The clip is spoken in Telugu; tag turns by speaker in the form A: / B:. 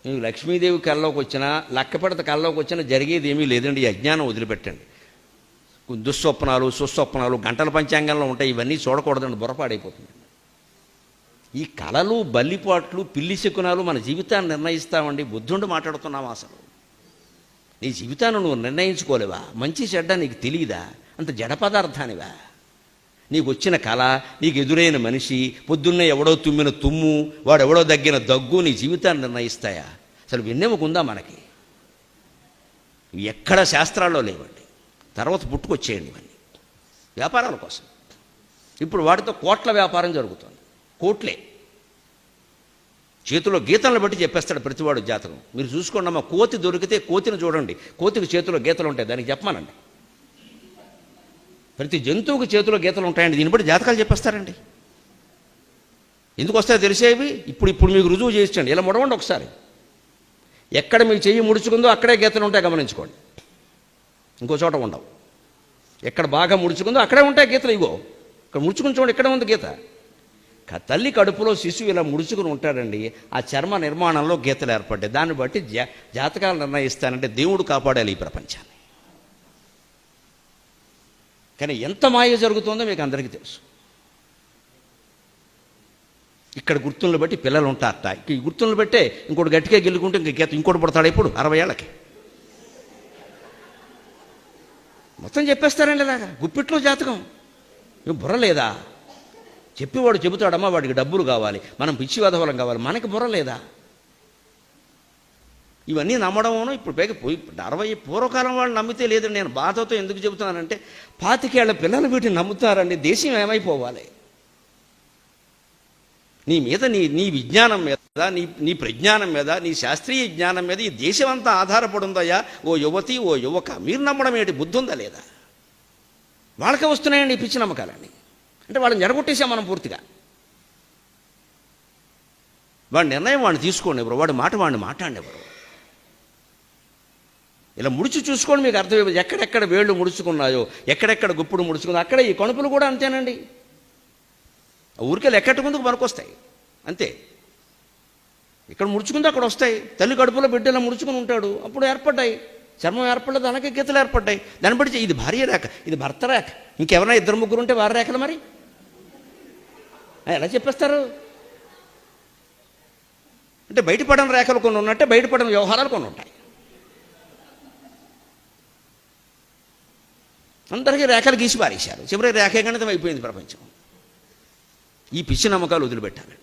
A: మీకు లక్ష్మీదేవి కళ్ళలోకి వచ్చినా లక్కపెడత కళ్ళలోకి వచ్చినా జరిగేది ఏమీ లేదండి. ఈ అజ్ఞానం వదిలిపెట్టండి. దుస్వప్నాలు సుస్వప్నాలు గంటల పంచాంగంలో ఉంటాయి, ఇవన్నీ చూడకూడదండి, బుర్రపాడైపోతుంది. ఈ కళలు బల్లిపాట్లు పిల్లి శకునాలు మన జీవితాన్ని నిర్ణయిస్తామండి. బుద్ధుండి మాట్లాడుతున్నావా? అసలు నీ జీవితాన్ని నువ్వు నిర్ణయించుకోలేవా? మంచి చెడ్డ నీకు తెలియదా? అంత జడ పదార్థానివా? నీకు వచ్చిన కళ, నీకు ఎదురైన మనిషి, పొద్దున్నే ఎవడో తుమ్మిన తుమ్ము, వాడెవడో దగ్గిన దగ్గు నీ జీవితాన్ని నిర్ణయిస్తాయా? అసలు విన్నెముకుందా మనకి? ఎక్కడ శాస్త్రాల్లో లేవండి. తర్వాత పుట్టుకొచ్చేయండి ఇవన్నీ వ్యాపారాల కోసం. ఇప్పుడు వాటితో కోట్ల వ్యాపారం జరుగుతుంది. కోట్లే. చేతిలో గీతలను బట్టి చెప్పేస్తాడు ప్రతివాడు జాతకం. మీరు చూసుకోండి అమ్మా, కోతి దొరికితే కోతిని చూడండి, కోతికి చేతిలో గీతలు ఉంటాయి, దానికి చెప్పమానండి. ప్రతి జంతువుకి చేతిలో గీతలు ఉంటాయండి, దీన్ని బట్టి జాతకాలు చెప్పేస్తారండి. ఎందుకు వస్తాయో తెలిసేవి ఇప్పుడు మీకు రుజువు చేయించండి. ఇలా ముడవండి ఒకసారి. ఎక్కడ మీ చెయ్యి ముడుచుకుందో అక్కడే గీతలు ఉంటాయి, గమనించుకోండి. ఇంకో చోట ఉండవు. ఎక్కడ బాగా ముడుచుకుందో అక్కడే ఉంటాయి గీతలు. ఇగో ఇక్కడ ముడుచుకుని చూడండి, ఇక్కడే ఉంది గీత. తల్లి కడుపులో శిశువు ఇలా ముడుచుకుని ఉంటాడండి, ఆ చర్మ నిర్మాణంలో గీతలు ఏర్పడ్డాయి. దాన్ని బట్టి జాతకాలు నిర్ణయిస్తానంటే దేవుడు కాపాడాలి ఈ ప్రపంచాన్ని. కానీ ఎంత మాయ జరుగుతుందో మీకు అందరికీ తెలుసు. ఇక్కడ గుర్తులను బట్టి పిల్లలు ఉంటారట, ఈ గుర్తులను బట్టే ఇంకోటి గట్టిగా గెలుకుంటే ఇంక గీత ఇంకోటి పడతాడు. ఇప్పుడు 60 ఏళ్ళకి మొత్తం చెప్పేస్తారండి. ఇలాగా గుప్పిట్లో జాతకం. బుర్ర లేదా? చెప్పేవాడు చెబుతాడమ్మా, వాడికి డబ్బులు కావాలి, మనం పిచ్చి వెధవలం కావాలి, మనకి బుర్ర లేదా? ఇవన్నీ నమ్మడమోనో ఇప్పుడు పైకి 60 పూర్వకాలం వాళ్ళు నమ్మితే లేదండి. నేను బాధతో ఎందుకు చెబుతున్నానంటే 25 ఏళ్ల పిల్లలు వీటిని నమ్ముతారండి. దేశం ఏమైపోవాలి? నీ మీద నీ విజ్ఞానం మీద, నీ ప్రజ్ఞానం మీద, నీ శాస్త్రీయ జ్ఞానం మీద ఈ దేశం అంతా ఆధారపడి ఉందయ్యా. ఓ యువతి, ఓ యువక, మీరు నమ్మడం ఏంటి? బుద్ధి ఉందా లేదా? వాళ్ళకే వస్తున్నాయండి ఈ పిచ్చి నమ్మకాలన్నీ. అంటే వాళ్ళని జరగొట్టేసాం మనం పూర్తిగా. వాడి నిర్ణయం వాడిని తీసుకోండి ఎవరు, వాడి మాట వాడిని మాట్లాడండి ఎవరు. ఇలా ముడిచి చూసుకోండి, మీకు అర్థమైపోయింది. ఎక్కడెక్కడ వేళ్ళు ముడుచుకున్నాయో, ఎక్కడెక్కడ గుప్పుడు ముడుచుకుందో అక్కడ ఈ కణుపులు కూడా అంతేనండి. ఊరికే లెక్కట్టుకుందుకు పనికొస్తాయి అంతే. ఇక్కడ ముడుచుకుందో అక్కడ వస్తాయి. తల్లి కడుపులో బిడ్డలా ముడుచుకుని ఉంటాడు, అప్పుడు ఏర్పడ్డాయి. చర్మం ఏర్పడలేదు, అలాగే గీతలు ఏర్పడ్డాయి. దాన్ని బట్టి ఇది భార్య రేఖ, ఇది భర్త రేఖ. ఇంకెవరైనా 2-3 ఉంటే వారి రేఖలు మరి ఎలా చెప్పేస్తారు? అంటే బయటపడని రేఖలు కొన్ని ఉన్నట్టే బయటపడని వ్యవహారాలు కొన్ని ఉంటాయి. అందరికీ రేఖలు గీసి పారేశారు. చివరికి రేఖ గణితం అయిపోయింది ప్రపంచం. ఈ పిచ్చి నమ్మకాలు వదిలిపెట్టాలి.